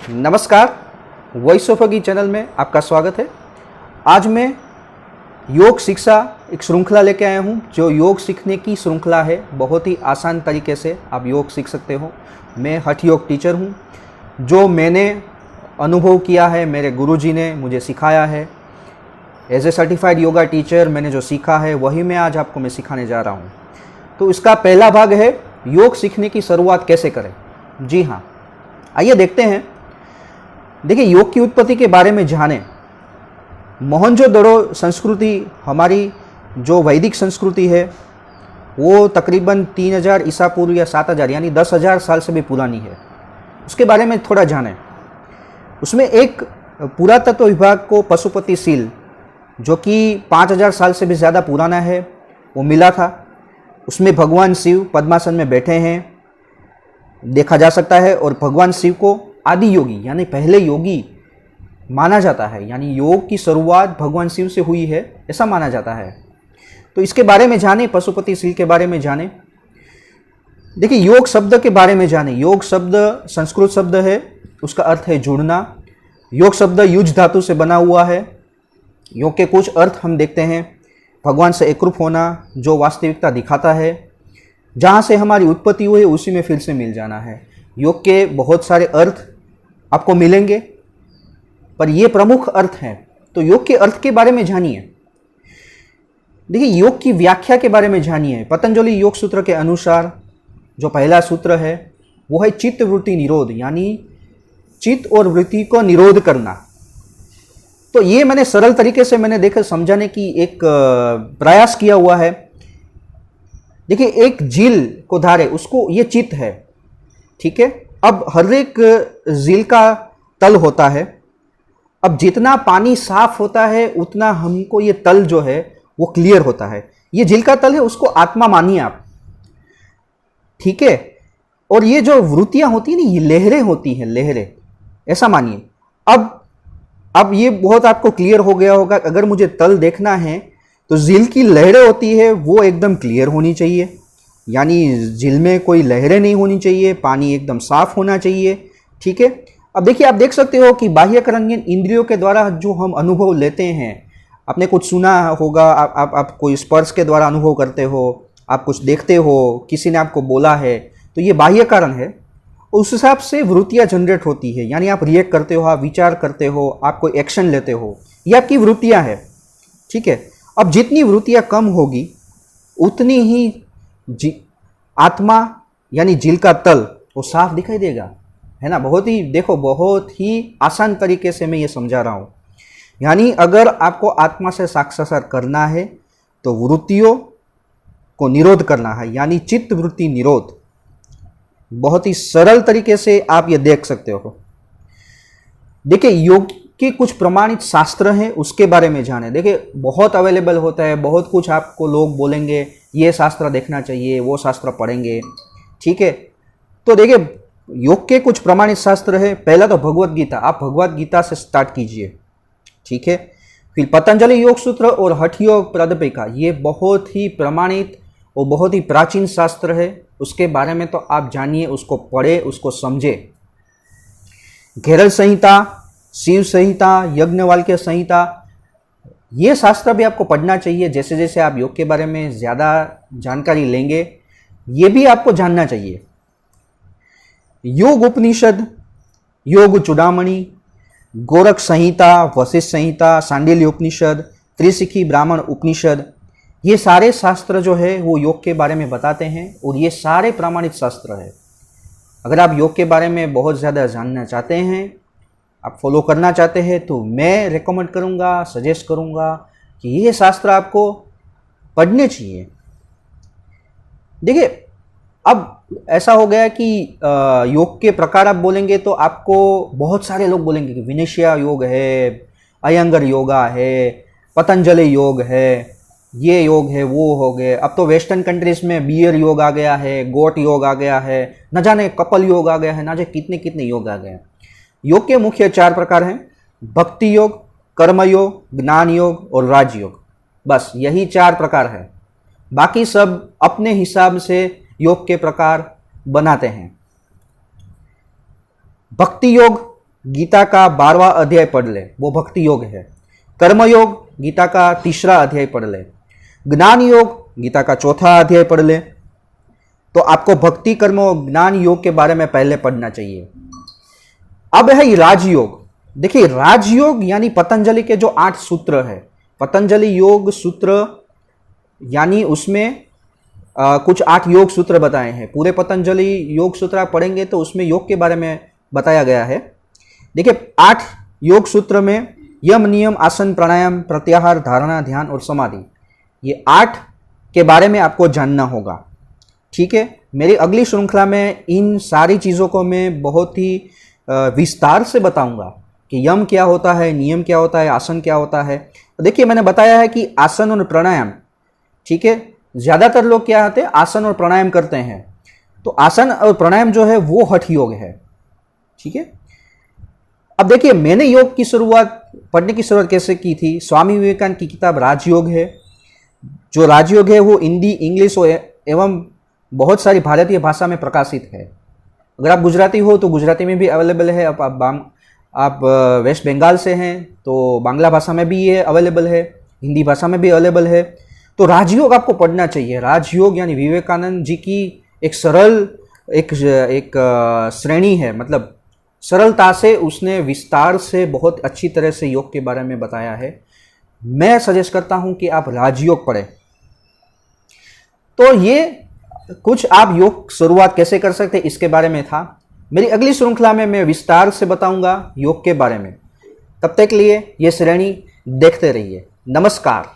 नमस्कार, voice of अगी channel में आपका स्वागत है। आज मैं योग शिक्षा एक श्रृंखला लेके आया हूँ जो योग सीखने की श्रृंखला है। बहुत ही आसान तरीके से आप योग सीख सकते हो। मैं हठ योग टीचर हूँ। जो मैंने अनुभव किया है, मेरे गुरुजी ने मुझे सिखाया है। As a certified yoga teacher मैंने जो सीखा है वही मैं आज आपको मैं सिखाने जा रहा हूँ। तो इसका पहला भाग है योग सीखने की शुरुआत कैसे करें। जी हाँ, आइए देखते हैं। देखिए, योग की उत्पत्ति के बारे में जानें। मोहनजोदड़ो संस्कृति, हमारी जो वैदिक संस्कृति है वो तकरीबन 3000 ईसा पूर्व या 7000 यानी 10,000 साल से भी पुरानी है। उसके बारे में थोड़ा जानें। उसमें एक पुरातत्व विभाग को पशुपतिशील, जो कि 5000 साल से भी ज़्यादा पुराना है, वो मिला था। उसमें भगवान शिव पद्मासन में बैठे हैं देखा जा सकता है, और भगवान शिव को आदि योगी यानी पहले योगी माना जाता है। यानी योग की शुरुआत भगवान शिव से हुई है ऐसा माना जाता है। तो इसके बारे में जाने, पशुपतिशील के बारे में जाने। देखिए, योग शब्द के बारे में जाने। योग शब्द संस्कृत शब्द है, उसका अर्थ है जुड़ना। योग शब्द युज धातु से बना हुआ है। योग के कुछ अर्थ हम देखते हैं। भगवान से एकरूप होना, जो वास्तविकता दिखाता है। जहाँ से हमारी उत्पत्ति हुई है उसी में फिर से मिल जाना है। योग के बहुत सारे अर्थ आपको मिलेंगे, पर ये प्रमुख अर्थ हैं। तो योग के अर्थ के बारे में जानिए। देखिए, योग की व्याख्या के बारे में जानिए। पतंजलि योग सूत्र के अनुसार जो पहला सूत्र है वो है चित्त वृत्ति निरोध, यानी चित्त और वृत्ति को निरोध करना। तो ये मैंने सरल तरीके से मैंने देखकर समझाने की एक प्रयास किया हुआ है। देखिए, एक झील को धारे उसको ये चित्त है, ठीक है। अब हर एक झील का तल होता है। अब जितना पानी साफ होता है उतना हमको ये तल जो है वो क्लियर होता है। ये झील का तल है, उसको आत्मा मानिए आप, ठीक है। और ये जो वृत्तियां होती है ना, ये लहरें होती हैं, लहरें, ऐसा मानिए। अब ये बहुत आपको क्लियर हो गया होगा। अगर मुझे तल देखना है तो झील की लहरें होती है वो एकदम क्लियर होनी चाहिए, यानी झील में कोई लहरें नहीं होनी चाहिए, पानी एकदम साफ होना चाहिए, ठीक है। अब देखिए, आप देख सकते हो कि बाह्यकरण इंद्रियों के द्वारा जो हम अनुभव लेते हैं, आपने कुछ सुना होगा, आप कोई स्पर्श के द्वारा अनुभव करते हो, आप कुछ देखते हो, किसी ने आपको बोला है, तो ये बाह्यकरण है। उस हिसाब से वृत्तियाँ जनरेट होती है, यानी आप रिएक्ट करते हो, आप विचार करते हो, आप कोई एक्शन लेते हो, ये आपकी वृत्तियाँ है, ठीक है। अब जितनी वृत्तियाँ कम होगी उतनी ही आत्मा यानी झील का तल वो साफ दिखाई देगा, है ना। बहुत ही देखो, बहुत ही आसान तरीके से मैं ये समझा रहा हूँ। यानी अगर आपको आत्मा से साक्षात्कार करना है तो वृत्तियों को निरोध करना है, यानी चित्त वृत्ति निरोध। बहुत ही सरल तरीके से आप ये देख सकते हो। देखिए, योग के कुछ प्रमाणित शास्त्र हैं, उसके बारे में जाने। देखिए, बहुत अवेलेबल होता है, बहुत कुछ आपको लोग बोलेंगे ये शास्त्र देखना चाहिए, वो शास्त्र पढ़ेंगे, ठीक है। तो देखिए, योग के कुछ प्रमाणित शास्त्र है। पहला तो भगवत गीता, आप भगवत गीता से स्टार्ट कीजिए, ठीक है। फिर पतंजलि योग सूत्र और हठ योग प्रादपिका, ये बहुत ही प्रमाणित और बहुत ही प्राचीन शास्त्र है। उसके बारे में तो आप जानिए, उसको पढ़े, उसको समझे। घेरल संहिता, शिव संहिता, यज्ञवल्क्य संहिता, ये शास्त्र भी आपको पढ़ना चाहिए। जैसे जैसे आप योग के बारे में ज़्यादा जानकारी लेंगे, ये भी आपको जानना चाहिए। योग उपनिषद, योग चूड़ामणि, गोरख संहिता, वशिष्ठ संहिता, सांडिल्य उपनिषद, त्रिशिखी ब्राह्मण उपनिषद, ये सारे शास्त्र जो है वो योग के बारे में बताते हैं, और ये सारे प्रमाणित शास्त्र है। अगर आप योग के बारे में बहुत ज़्यादा जानना चाहते हैं, आप फॉलो करना चाहते हैं, तो मैं रेकमेंड करूँगा, सजेस्ट करूँगा कि ये शास्त्र आपको पढ़ने चाहिए। देखिए, अब ऐसा हो गया कि योग के प्रकार आप बोलेंगे तो आपको बहुत सारे लोग बोलेंगे कि विनिशया योग है, अयंगर योगा है, पतंजलि योग है, ये योग है, वो हो गए। अब तो वेस्टर्न कंट्रीज में बियर योग आ गया है, गोट योग आ गया है, न जाने कपल योग आ गया है, ना जाने कितने कितने योग आ गए हैं। योग के मुख्य 4 प्रकार हैं: भक्ति योग, कर्म योग, ज्ञान योग और राजयोग। बस यही 4 प्रकार है। बाकी सब अपने हिसाब से योग के प्रकार बनाते हैं। भक्ति योग गीता का 12वां अध्याय पढ़ ले, वो भक्ति योग है। कर्मयोग गीता का 3रा अध्याय पढ़ ले। ज्ञान योग गीता का 4था अध्याय पढ़ ले। तो आपको भक्ति, कर्म और ज्ञान योग के बारे में पहले पढ़ना चाहिए। अब है राजयोग। देखिए, राजयोग यानी पतंजलि के जो 8 सूत्र है, पतंजलि योग सूत्र, यानी उसमें कुछ 8 योग सूत्र बताए हैं। पूरे पतंजलि योग सूत्र आप पढ़ेंगे तो उसमें योग के बारे में बताया गया है। देखिए, 8 योग सूत्र में यम, नियम, आसन, प्राणायाम, प्रत्याहार, धारणा, ध्यान और समाधि, ये 8 के बारे में आपको जानना होगा। ठीक है, मेरी अगली श्रृंखला में इन सारी चीज़ों को मैं बहुत ही विस्तार से बताऊंगा कि यम क्या होता है, नियम क्या होता है, आसन क्या होता है। तो देखिए, मैंने बताया है कि आसन और प्राणायाम, ठीक है, ज़्यादातर लोग क्या होते हैं, आसन और प्राणायाम करते हैं। तो आसन और प्राणायाम जो है वो हठ योग है। ठीक है, अब देखिए, मैंने योग की शुरुआत, पढ़ने की शुरुआत कैसे की थी। स्वामी विवेकानंद की किताब राजयोग है। जो राजयोग है वो हिंदी, इंग्लिश एवं बहुत सारी भारतीय भाषा में प्रकाशित है। अगर आप गुजराती हो तो गुजराती में भी अवेलेबल है। आप वेस्ट बंगाल से हैं तो बांग्ला भाषा में भी ये अवेलेबल है, हिंदी भाषा में भी अवेलेबल है। तो राजयोग आपको पढ़ना चाहिए। राजयोग यानी विवेकानंद जी की एक सरल एक श्रेणी है, मतलब सरलता से उसने विस्तार से बहुत अच्छी तरह से योग के बारे में बताया है। मैं सजेस्ट करता हूं कि आप राजयोग पढ़ें। तो ये कुछ आप योग शुरुआत कैसे कर सकते इसके बारे में था। मेरी अगली श्रृंखला में मैं विस्तार से बताऊंगा योग के बारे में। तब तक के लिए ये श्रेणी देखते रहिए। नमस्कार।